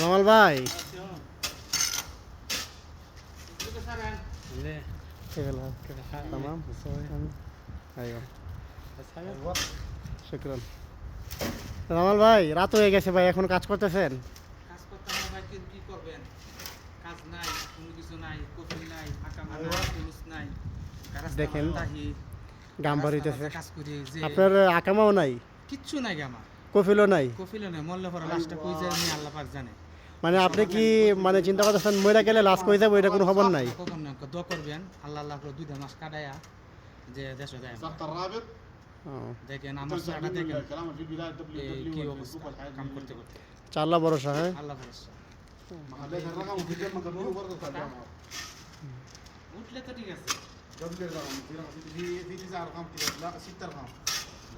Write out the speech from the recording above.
রমাল ভাই শুক্রান। রমাল ভাই রাত হয়ে গেছে ভাই, এখন কাজ করতেছেন? কাজ করতে আমরা ভাই কি করবেন, কাজ নাই, কোনো কিছু নাই, কফিল নাই, আকামা নাই, পুলিশ নাই, দেখেন গাম ভরিতেছে। কাজ করি যে আপনার আকামাও নাই, কিচ্ছু নাই গামা, কফিলও নাই? কফিলও নাই, মরলে পরে লাশটা কই যায় নি আল্লাহ পাক জানে। মানে আপনি কি মানে চিন্তা করতেছেন মইরা গেলে লাশ কই যাবো, এটা কোনো খবর নাই? কখন না দোয়া করবেন আল্লাহ আল্লাহ করে 2 মাস কাটায়া যে দেশে যায়। দেখেন আমার সারাটা দেখেন কি অবস্থা কাম করতে করতে। আল্লাহ ভরসা। হ্যাঁ আল্লাহ ভরসা। উঠলে তো ঠিক আছে।